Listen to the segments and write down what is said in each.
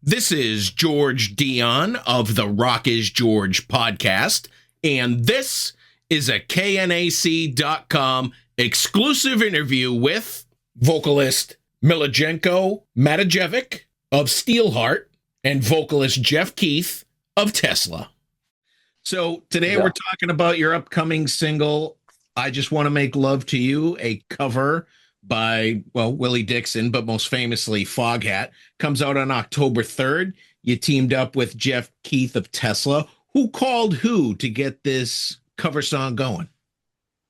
This is George Dionne of the Rock is George podcast, and this is a KNAC.com exclusive interview with vocalist MILIJENKO Matijevic of STEELHEART and vocalist Jeff Keith of Tesla. So today we're talking about your upcoming single, I Just Want to Make Love to You, a cover by, well, Willie Dixon, but most famously FOGHAT. Comes out on October 3rd. You teamed up with Jeff Keith of Tesla. Who called who to get this cover song going?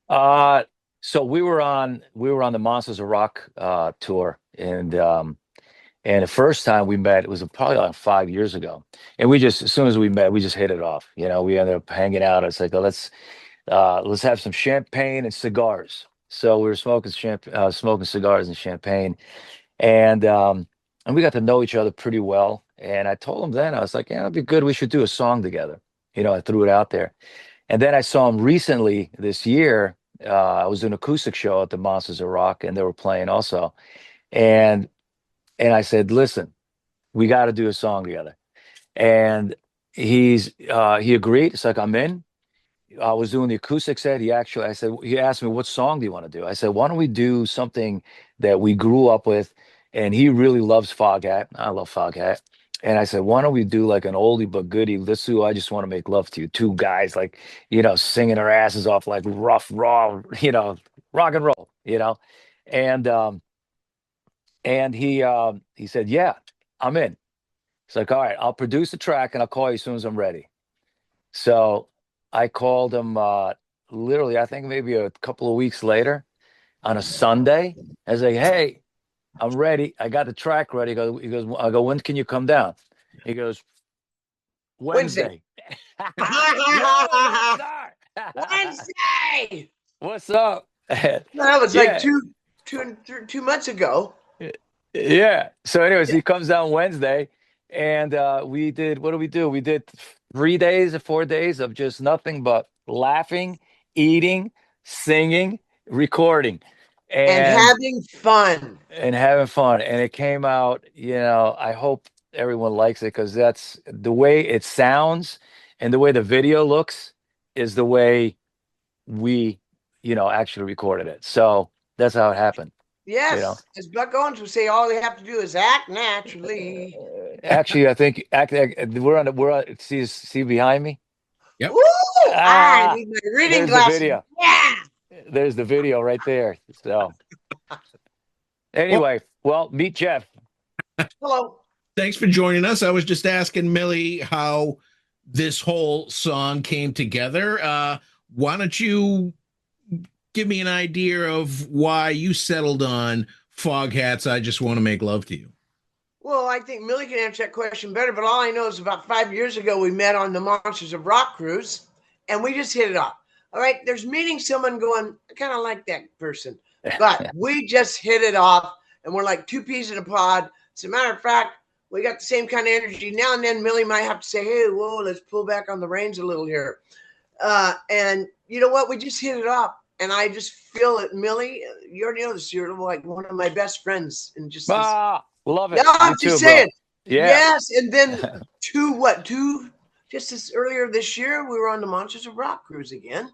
So we were on the Monsters of Rock tour, and the first time we met, it was probably like 5 years ago. And we just, as soon as we met, we just hit it off. You know, we ended up hanging out. It's like, oh, let's have some champagne and cigars. So we were smoking cigars and champagne, and we got to know each other pretty well. And I told him then, I was like, yeah, it'd be good. We should do a song together. You know, I threw it out there. And then I saw him recently this year. I was doing an acoustic show at the Monsters of Rock, and they were playing also. And I said, listen, we got to do a song together. And he agreed. It's like, I'm in. I was doing the acoustic set. He asked me, what song do you want to do? I said, why don't we do something that we grew up with? And he really loves FOGHAT. I love FOGHAT. And I said, why don't we do like an oldie but goodie? Let's do I Just Want to Make Love to You. Two guys, like, you know, singing their asses off, like rough, raw, you know, rock and roll, you know. And he said, yeah, I'm in. It's like, all right, I'll produce the track and I'll call you as soon as I'm ready. So I called him literally, I think maybe a couple of weeks later on a Sunday. I was like, hey, I'm ready. I got the track ready. I go, when can you come down? He goes, Wednesday. Wednesday. What's up? That was like two months ago. Yeah. So anyways, he comes down Wednesday, and we did, what did we do? We did 3 days or 4 days of just nothing but laughing, eating, singing, recording. And having fun. And it came out, you know, I hope everyone likes it, because that's the way it sounds, and the way the video looks is the way we, you know, actually recorded it. So that's how it happened. Yes. You know? As Buck Owens would say, all they have to do is act naturally. Actually, I think we're on see behind me? Yep. Woo! I need my reading glasses. The video. Yeah. There's the video right there. So anyway, well, meet Jeff. Hello. Thanks for joining us. I was just asking Millie how this whole song came together. Why don't you give me an idea of why you settled on FOGHAT's I Just Want to Make Love to You? Well, I think Millie can answer that question better, but all I know is about 5 years ago, we met on the Monsters of Rock cruise, and we just hit it off. All right, there's meeting someone going, I kind of like that person, but we just hit it off, and we're like two peas in a pod. As a matter of fact, we got the same kind of energy. Now and then Millie might have to say, hey, whoa, let's pull back on the reins a little here. And you know what? We just hit it off, and I just feel it. Millie, you already know this. You're like one of my best friends. And just love it. No, I'm just saying. Yeah. Yes, and then just this earlier this year, we were on the Monsters of Rock cruise again.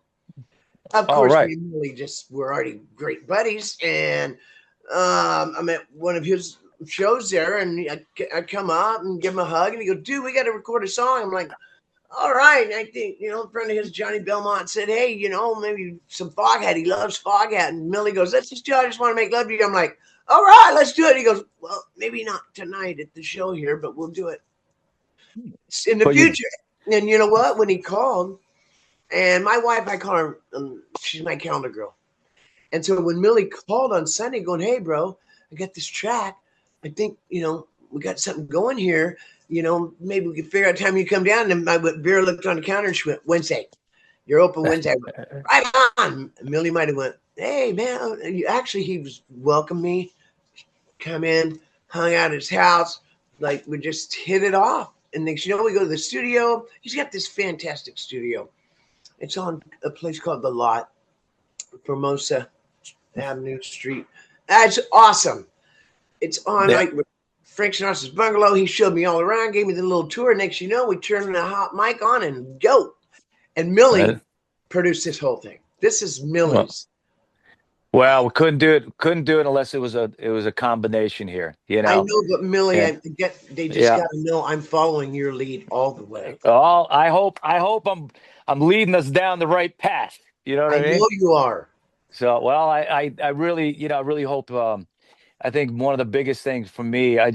Of course, we really we're already great buddies, and I'm at one of his shows there, and I come up and give him a hug, and he goes, dude, we got to record a song. I'm like, all right. And I think, you know, a friend of his, Johnny Belmont, said, hey, you know, maybe some FOGHAT. He loves FOGHAT. And Millie goes, let's just do I Just Want to Make Love to You. I'm like, all right, let's do it. He goes, well, maybe not tonight at the show here, but we'll do it in the future. And you know what? When he called, and my wife, I call her, she's my calendar girl. And so when Millie called on Sunday going, hey, bro, I got this track. I think, you know, we got something going here. You know, maybe we could figure out time you come down. And Vera looked on the counter and she went, Wednesday. You're open Wednesday. Right on. And Millie might have went, hey, man. He was welcomed me. Come in, hung out at his house. Like, we just hit it off. And next, you know, we go to the studio. He's got this fantastic studio. It's on a place called The Lot, Formosa Avenue Street. That's awesome. It's on like Frank Sinatra's bungalow. He showed me all around, gave me the little tour. Next, you know, we turned the hot mic on and go. And Millie produced this whole thing. This is Millie's. Well, we couldn't do it unless it was a combination here. You know. I know, but Millie, they just got to know I'm following your lead all the way. Oh, I hope I'm leading us down the right path. You know what I mean? I know you are. So, well, I really, you know, I really hope. I think one of the biggest things for me, I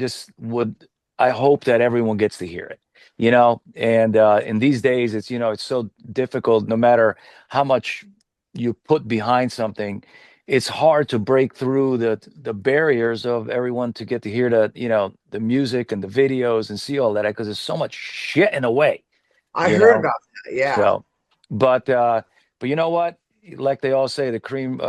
hope that everyone gets to hear it. You know, and in these days, it's, you know, it's so difficult. No matter how much you put behind something, it's hard to break through the barriers of everyone to get to hear the music and the videos and see all that, because there's so much shit in the way. I heard about that. Yeah. So, but you know what? Like they all say, the cream,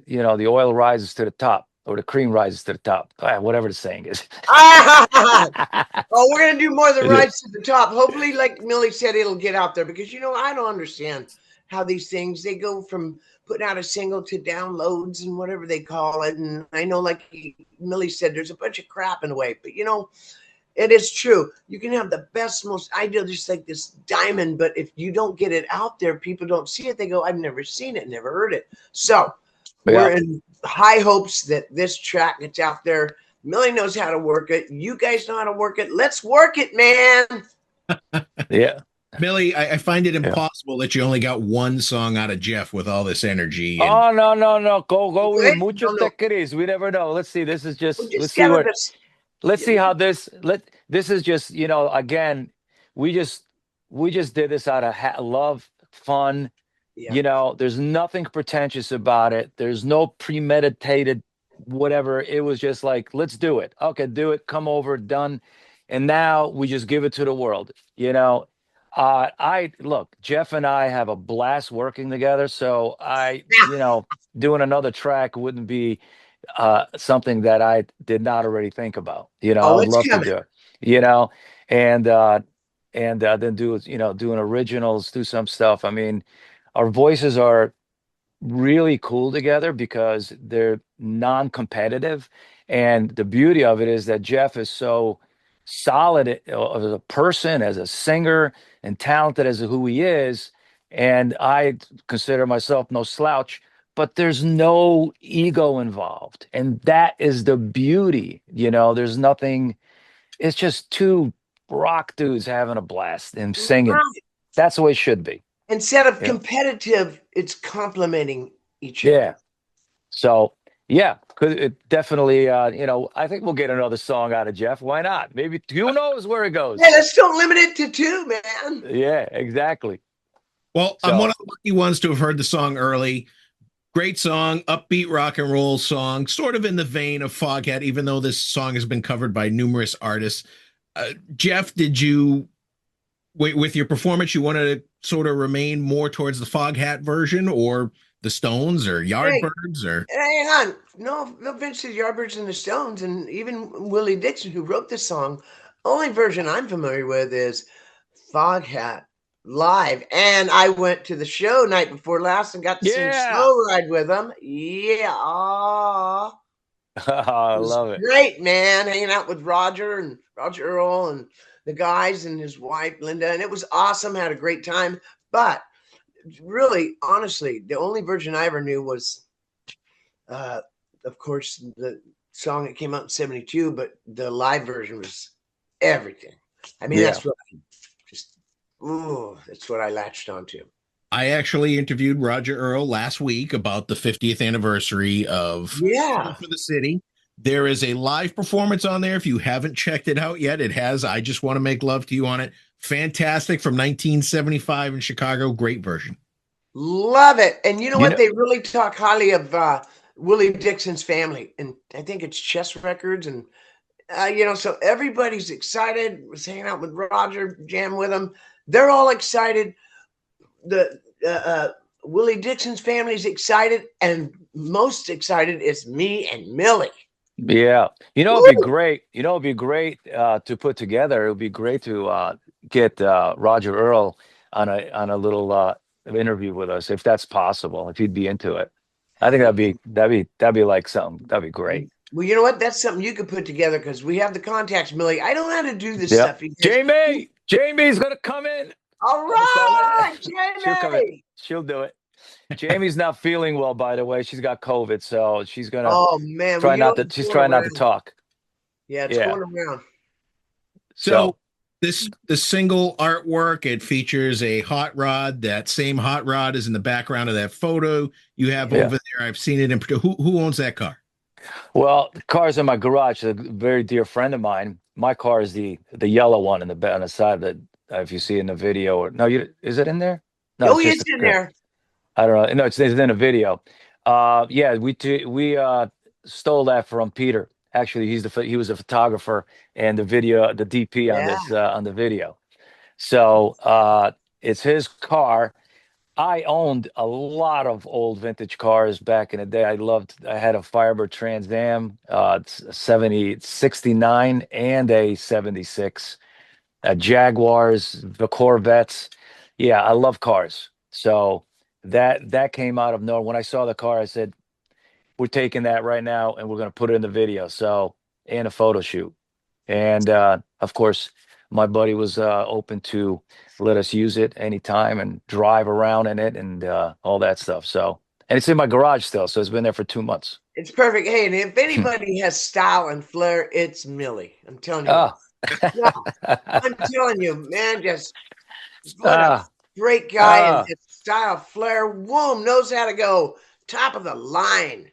you know, the oil rises to the top, or the cream rises to the top. Whatever the saying is. Oh, we're gonna do more than rise to the top. Hopefully, like Millie said, it'll get out there, because, you know, I don't understand how these things, they go from putting out a single to downloads and whatever they call it. And I know, like Millie said, there's a bunch of crap in the way, but, you know, it is true. You can have the best, most ideal, just like this diamond, but if you don't get it out there, people don't see it. They go, I've never seen it, never heard it. So we're in high hopes that this track gets out there. Millie knows how to work it. You guys know how to work it. Let's work it, man. Yeah. Millie, I find it impossible that you only got one song out of Jeff with all this energy. Oh, no. Go with mucho te queris. We never know. Let's see. This is just, let's see how this is just, you know, again, we just did this out of love, fun. You know, there's nothing pretentious about it. There's no premeditated whatever. It was just like, let's do it. Okay, do it. Come over, done. And now we just give it to the world, you know. Look, Jeff and I have a blast working together. So you know, doing another track wouldn't be something that I did not already think about. You know, I'd love to do it, you know, and then do, you know, doing originals, do some stuff. I mean, our voices are really cool together because they're non-competitive. And the beauty of it is that Jeff is so solid as a person, as a singer, and talented as who he is. And I consider myself no slouch, but there's no ego involved. And that is the beauty, you know, there's nothing. It's just two rock dudes having a blast and singing. That's the way it should be. Instead of competitive, it's complimenting each other. Yeah. So, yeah, it definitely, you know, I think we'll get another song out of Jeff. Why not? Maybe, who knows where it goes? Hey, let's don't limit it to two, man. Yeah, exactly. Well, I'm one of the lucky ones to have heard the song early. Great song, upbeat rock and roll song, sort of in the vein of Foghat, even though this song has been covered by numerous artists. Jeff, did you, with your performance, you wanted to sort of remain more towards the Foghat version, or the Stones, or Yardbirds, or? Hang on. No offense to the Yardbirds and the Stones, and even Willie Dixon, who wrote this song. Only version I'm familiar with is Foghat live. And I went to the show night before last and got to sing Slow Ride with them. Yeah. I love it. Great, man. Hanging out with Roger Earl and the guys and his wife, Linda. And it was awesome. Had a great time. But really, honestly, the only version I ever knew was, of course, the song that came out in '72, but the live version was everything. I mean, that's what that's what I latched onto. I actually interviewed Roger Earl last week about the 50th anniversary of for the City. There is a live performance on there. If you haven't checked it out yet, it has I Just Want to Make Love to You on it. Fantastic, from 1975 in Chicago. Great version. Love it. And you know what? They really talk highly of Willie Dixon's family. And I think it's Chess Records. And, you know, so everybody's excited. Was hanging out with Roger, jam with him. They're all excited. The Willie Dixon's family's excited. And most excited is me and Millie. Yeah. You know, it'd be great. You know, it'd be great to put together. It would be great to get Roger Earl on a little interview with us, if that's possible, if he'd be into it. I think that'd be like something. That'd be great. Well, you know what? That's something you could put together because we have the contacts, Millie. I don't know how to do this Yep. stuff. Jamie's gonna come in. All right, She'll come in. Jamie. She'll do it. Jamie's not feeling well, by the way. She's got COVID, so she's gonna Oh man, try not to. She's trying not to talk. Yeah, it's going around. So the single artwork, it features a hot rod. That same hot rod is in the background of that photo you have over there. I've seen it in. Who owns that car? Well, the car's in my garage. A very dear friend of mine. My car is the yellow one on the side that if you see in the video. Or no, is it in there? No, it's in there. I don't know. No, it's in a video. Yeah, we stole that from Peter. Actually, he was a photographer and the DP on this on the video. So it's his car. I owned a lot of old vintage cars back in the day. I had a Firebird Trans Am, 69 and a 76, Jaguars, the Corvettes. Yeah, I love cars. So that came out of nowhere. When I saw the car, I said, we're taking that right now and we're going to put it in the video. So, and a photo shoot. And of course, my buddy was open to let us use it anytime and drive around in it and all that stuff. So, and it's in my garage still. So it's been there for 2 months. It's perfect. Hey, and if anybody has style and flair, it's Millie. I'm telling you. Yeah, I'm telling you, man, just what a great guy and his style, flair, whoom, knows how to go top of the line.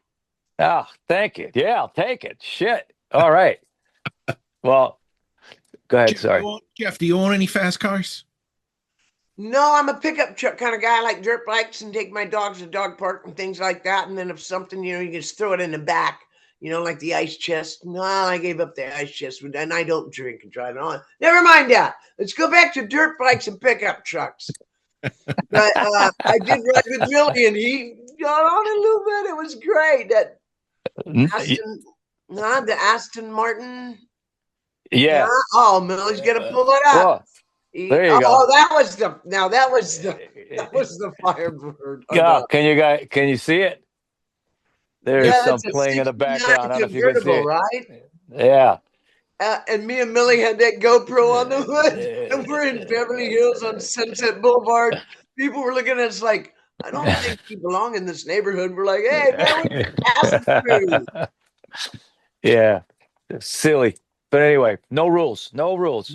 Oh, thank you. Yeah, I'll take it. Shit. All right. Well, go ahead. Sorry. Jeff, do you own any fast cars? No, I'm a pickup truck kind of guy. I like dirt bikes and take my dogs to dog park and things like that. And then if something, you can just throw it in the back, like the ice chest. No, I gave up the ice chest and I don't drink and drive it on. Never mind that. Let's go back to dirt bikes and pickup trucks. But I did ride with Millie and he got on a little bit. It was great. That the Aston Martin. Yeah. Millie's gonna pull it up. Whoa. There you go. Oh, that was the Firebird. Can you see it? There's some playing in the background. I don't know if you can see it. Right? Yeah. And me and Millie had that GoPro on the hood, and we're in Beverly Hills on Sunset Boulevard. People were looking at us like, I don't think we belong in this neighborhood. We're like, hey, man, we're passing through. Yeah, silly. But anyway, no rules. No rules.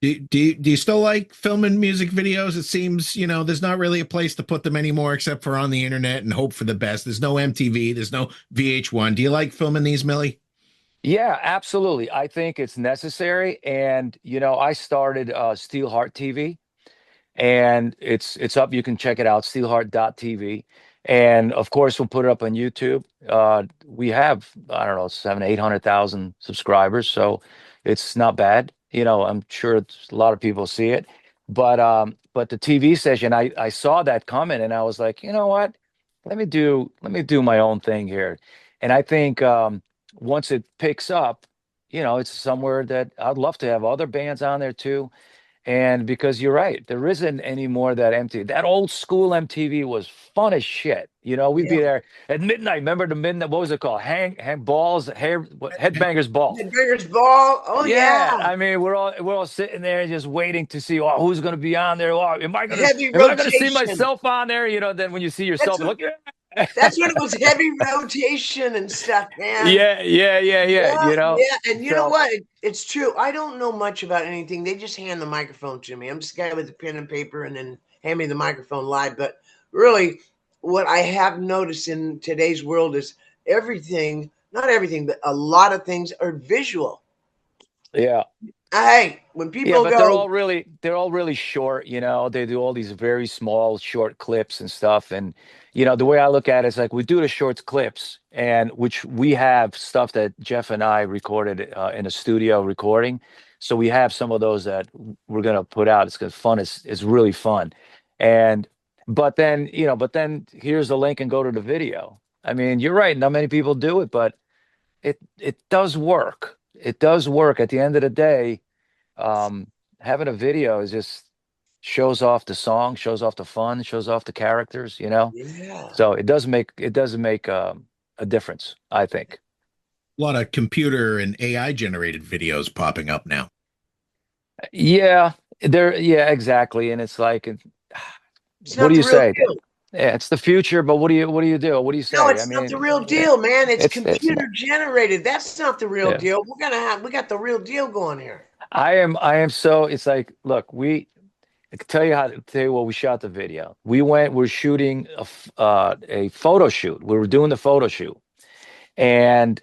Do you still like filming music videos? It seems, there's not really a place to put them anymore except for on the internet and hope for the best. There's no MTV. There's no VH1. Do you like filming these, Millie? Yeah, absolutely. I think it's necessary. And, I started STEELHEART TV. And it's up. You can check it out, STEELHEART.tv. And of course, we'll put it up on YouTube. We have, I don't know, 700,000-800,000 subscribers. So it's not bad. I'm sure a lot of people see it. But the TV session, I saw that comment and I was like, you know what? Let me do my own thing here. And I think once it picks up, it's somewhere that I'd love to have other bands on there too. And because you're right, there isn't any more that MTV. That old school MTV was fun as shit. We'd be there at midnight. Remember the midnight? What was it called? Hang balls, headbangers ball. Headbangers ball. Oh yeah. I mean, we're all sitting there just waiting to see who's going to be on there. Am I going to see myself on there? Then when you see yourself, look. That's when it was heavy rotation and stuff, man. Yeah. And you know what? It's true. I don't know much about anything. They just hand the microphone to me. I'm just a guy with a pen and paper and then hand me the microphone live. But really, what I have noticed in today's world is not everything, but a lot of things are visual. Yeah. Hey, when people but they're all really short, they do all these very small short clips and stuff. And, the way I look at it is like we do the short clips and which we have stuff that Jeff and I recorded in a studio recording. So we have some of those that we're going to put out. It's fun. It's really fun. But then here's the link and go to the video. I mean, you're right. Not many people do it, but it does work. It does work. At the end of the day, having a video is just shows off the song, shows off the fun, shows off the characters, Yeah. So it does make a difference, I think. A lot of computer and AI generated videos popping up now. Yeah, yeah, exactly. And it's like, It's what not do the you real say? deal. Yeah, it's the future, but what do you do? What do you No, say? I it's not mean, the real yeah, deal, man. It's it's computer generated. That's not the real yeah. deal. We got the real deal going here. I am so, it's like, look, I can tell you what, we shot the video. We're shooting a photo shoot. We were doing the photo shoot. And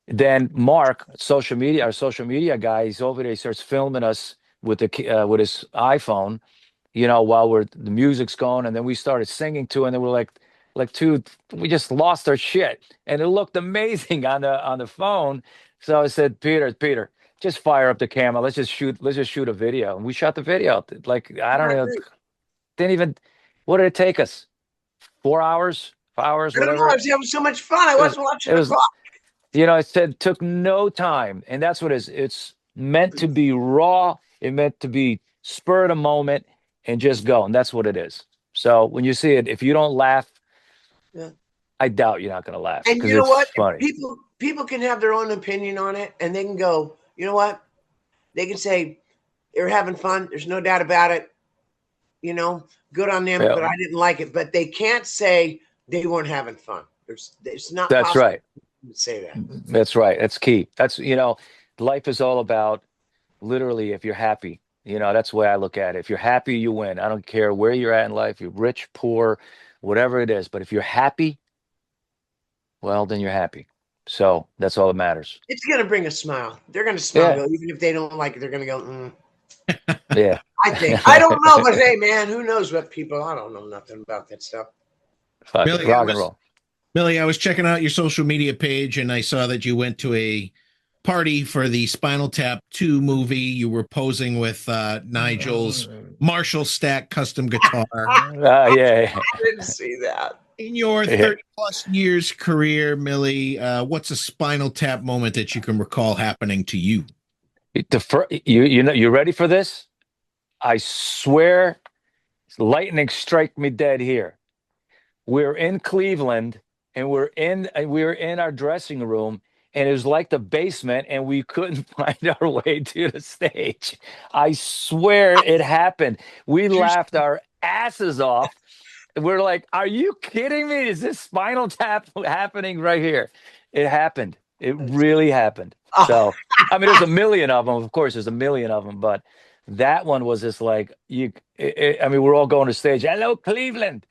then Mark, our social media guy, he's over there, he starts filming us with with his iPhone, while the music's going, and then we started singing too, and then we're we just lost our shit. And it looked amazing on the phone. So I said, Peter, just fire up the camera. Let's just shoot a video. And we shot the video. Like, I don't know, didn't even, what did it take us? 4 hours, 5 hours, I don't know. whatever. I was having so much fun. I wasn't watching It the was, clock. it said it took no time. And that's what it is. It's meant to be raw. It meant to be spur of the moment and just go. And that's what it is. So when you see it, if you don't laugh, Yeah. I doubt you're not going to laugh, And because you know it's what? funny. People can have their own opinion on it, and they can go, you know what? They can say they're having fun. There's no doubt about it. Good on them, Yeah. but I didn't like it. But they can't say they weren't having fun. It's not That's possible right. to say that. That's right. That's key. That's, life is all about, literally, if you're happy. That's the way I look at it. If you're happy, you win. I don't care where you're at in life, you're rich, poor, whatever it is. But if you're happy, well, then you're happy. So that's all that matters. It's going to bring a smile. They're going to smile, Yeah. even if they don't like it. They're going to go, Yeah. I think. I don't know, but hey, man, who knows what people? I don't know nothing about that stuff. Billy, Rock and roll. Billy, I was checking out your social media page, and I saw that you went to a party for the Spinal Tap 2 movie. You were posing with Nigel's Marshall Stack custom guitar. Yeah. I didn't see that. In your 30 plus years career, Millie, what's a Spinal Tap moment that you can recall happening to you? You ready for this? I swear, lightning strike me dead here. We're in Cleveland, and we were in our dressing room, and it was like the basement, and we couldn't find our way to the stage. I swear it happened. We laughed our asses off. We're like, are you kidding me? Is this Spinal Tap happening right here? It happened. It really happened. So, I mean, there's a million of them. Of course, there's a million of them, but that one was just like, we're all going to stage. Hello, Cleveland.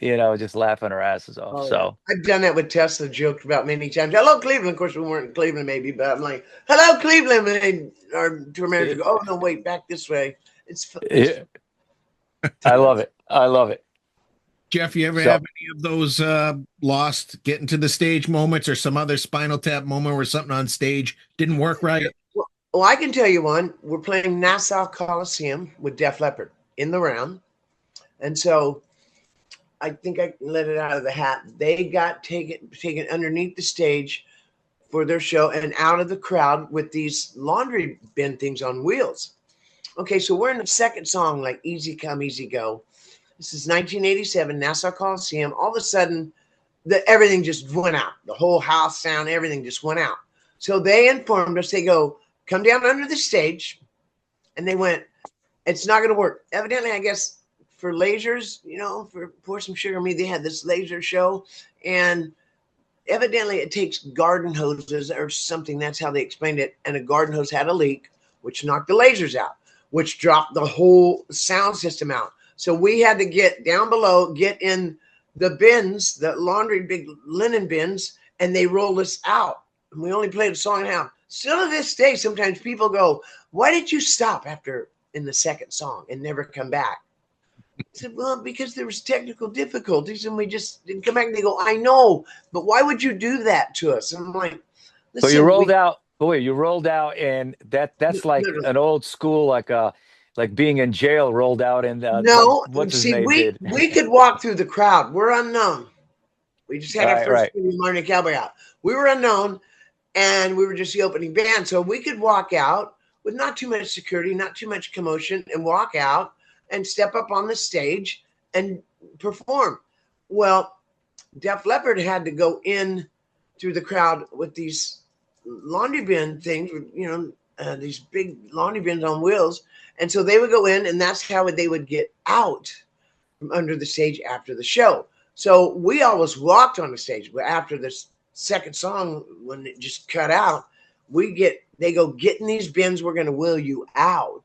Just laughing our asses off. Oh, so I've done that with Tesla, joked about many times. Hello, Cleveland. Of course, we weren't in Cleveland, maybe, but I'm like, hello, Cleveland. And our tour manager go, oh, no, wait, back this way. It's I love it. I love it. Jeff, you ever have any of those lost getting to the stage moments, or some other Spinal Tap moment where something on stage didn't work right? Well, I can tell you one. We're playing Nassau Coliseum with Def Leppard in the round. And so I think I can let it out of the hat. They got taken underneath the stage for their show and out of the crowd with these laundry bin things on wheels. Okay, so we're in the second song, like Easy Come, Easy Go. This is 1987, Nassau Coliseum. All of a sudden, everything just went out. The whole house sound, everything just went out. So they informed us, they go, come down under the stage. And they went, it's not going to work. Evidently, I guess, for lasers, for Pour Some Sugar on Me, they had this laser show. And evidently, it takes garden hoses or something. That's how they explained it. And a garden hose had a leak, which knocked the lasers out, which dropped the whole sound system out. So we had to get down below, get in the bins, the laundry big linen bins, and they rolled us out. And we only played a song and a half. Still to this day, sometimes people go, why did you stop in the second song and never come back? I said, well, because there was technical difficulties and we just didn't come back. And they go, I know, but why would you do that to us? And I'm like, listen. So you rolled out, and that's like an old school, like being in jail, rolled out in no. What's his See, name we could walk through the crowd. We're unknown. We just had our first Martin Cowboy out. We were unknown, and we were just the opening band, so we could walk out with not too much security, not too much commotion, and walk out and step up on the stage and perform. Well, Def Leppard had to go in through the crowd with these laundry bin things, you know, these big laundry bins on wheels. And so they would go in, and that's how they would get out from under the stage after the show. So we always walked on the stage, but after this second song, when it just cut out, they go, get in these bins, we're going to wheel you out.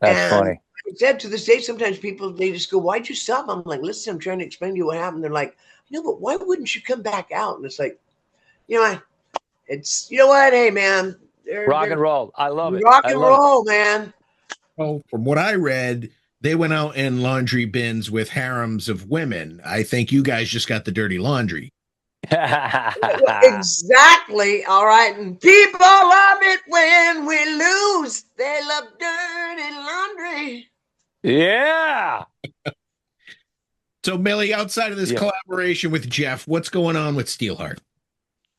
That's funny. I said to this day, sometimes people, they just go, why'd you stop? I'm like, listen, I'm trying to explain to you what happened. They're like, no, but why wouldn't you come back out? And it's like, you know, it's, you know what? Hey, man. Rock and roll. I love it. Rock and roll, man. Well, from what I read, they went out in laundry bins with harems of women. I think you guys just got the dirty laundry. Exactly. All right. And people love it when we lose. They love dirty laundry. Yeah. So, Millie, outside of this collaboration with Jeff, what's going on with Steelheart?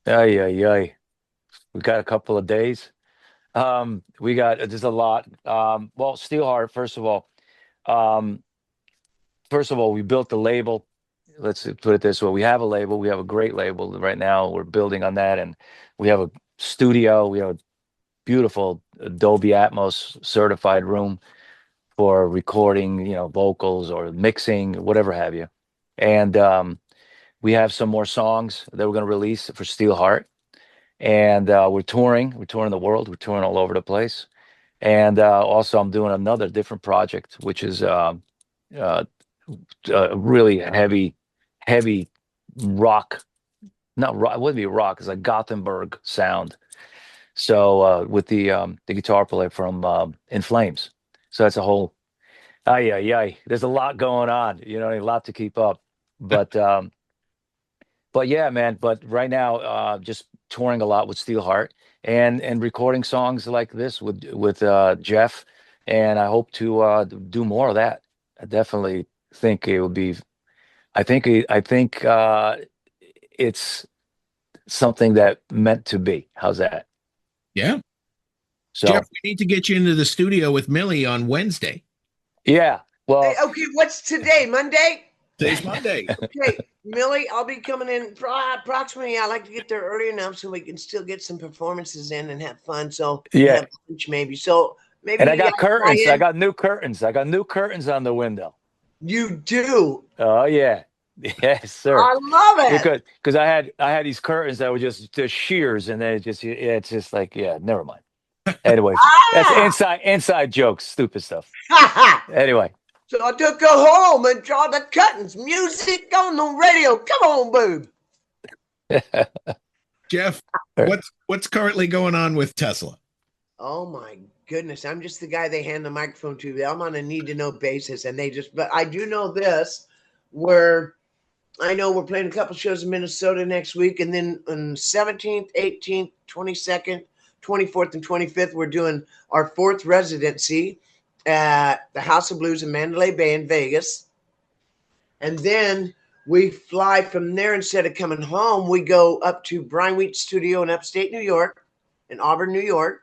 We got a couple of days. We got there's a lot. Well, Steelheart, first of all, we built the label. Let's put it this way. We have a label. We have a great label right now. We're building on that. And we have a studio. We have a beautiful Dolby Atmos certified room for recording, you know, vocals or mixing, whatever have you. And we have some more songs that we're going to release for Steelheart. And we're touring. We're touring the world. We're touring all over the place. And also I'm doing another different project, which is really heavy rock, not rock, it wouldn't be rock, it's like Gothenburg sound. So with the guitar player from In Flames. So that's a whole, there's a lot going on, you know, a lot to keep up. But yeah, man, but right now, just touring a lot with Steelheart and recording songs like this with Jeff. And I hope to do more of that. I definitely think it would be, I think it's something that meant to be. How's that? Yeah. So Jeff, we need to get you into the studio with Millie on Wednesday. Yeah. Well, hey, okay. What's today? Monday? Today's Monday. Okay, Millie, I'll be coming in approximately. I like to get there early enough so we can still get some performances in and have fun. So yeah, maybe. So maybe. And I got curtains. I got new curtains. I got new curtains on the window. You do? Oh yeah, yes, sir. I love it. Because I had these curtains that were just shears, and then it's just like, yeah, never mind. Anyway, that's inside jokes, stupid stuff. Anyway. So I took her home and draw the curtains. Music on the radio. Come on, boob. Jeff, what's currently going on with Tesla? Oh my goodness. I'm just the guy they hand the microphone to. I'm on a need-to-know basis. And but I do know this, where I know we're playing a couple shows in Minnesota next week. And then on 17th, 18th, 22nd, 24th, and 25th, we're doing our 4th residency at the House of Blues in Mandalay Bay in Vegas. And then we fly from there. Instead of coming home, we go up to Brian Wheat's studio in upstate New York, in Auburn, New York.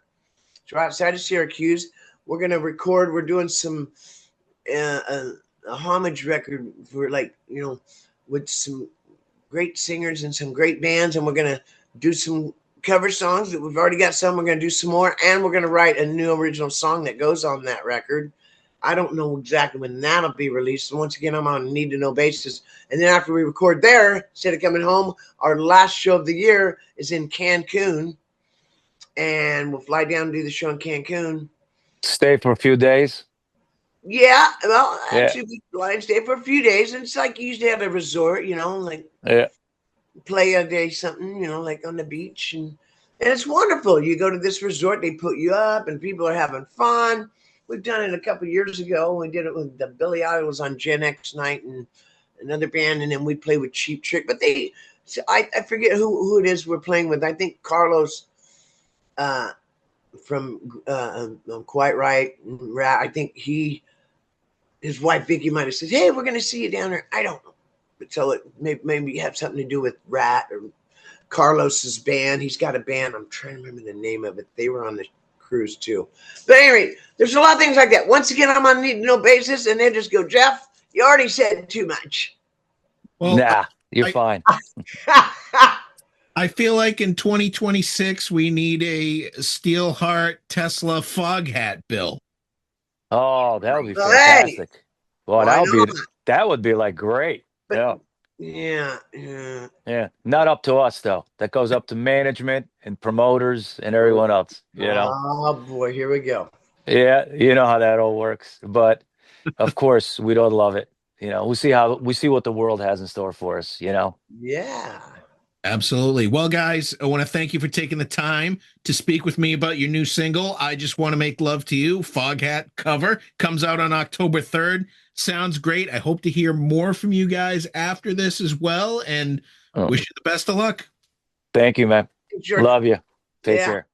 So outside of Syracuse. We're going to record. We're doing some a homage record for, like, you know, with some great singers and some great bands. And we're going to do some cover songs that we've already got some. We're going to do some more, and we're going to write a new original song that goes on that record. I don't know exactly when that'll be released. And once again, I'm on a need-to-know basis. And then after we record there, instead of coming home, our last show of the year is in Cancun, and we'll fly down and do the show in Cancun. Stay for a few days. Yeah, well, actually, we fly and stay for a few days, and it's like you usually have a resort, you know, like play a day something, you know, like on the beach, and it's wonderful. You go to this resort, they put you up, and people are having fun. We've done it a couple of years ago. We did it with the Billy Idol was on Gen X night and another band, and then we play with Cheap Trick. But I forget who it is we're playing with. I think Carlos from Quite Right. I think his wife Vicky might have said, "Hey, we're going to see you down there." I don't know. But so it maybe have something to do with Rat or Carlos's band. He's got a band. I'm trying to remember the name of it. They were on the cruise too. But anyway, there's a lot of things like that. Once again, I'm on a need-to-know basis, and they just go, "Jeff, you already said too much." Well, nah, you're fine. I feel like in 2026 we need a STEELHEART Tesla FOGHAT bill. Oh, that would be Hey, fantastic. Well, why that would be like great. But- yeah. Yeah. Yeah. Not up to us though. That goes up to management and promoters and everyone else, you know. Oh boy, here we go. Yeah, you know how that all works. But of course, we'd all love it. You know, we see what the world has in store for us, you know. Yeah. Absolutely. Well, guys, I want to thank you for taking the time to speak with me about your new single, I Just Want to Make Love to You. FOGHAT cover comes out on October 3rd. Sounds great. I hope to hear more from you guys after this as well, and wish you the best of luck. Thank you, man. Sure. Love you. Take Yeah. care.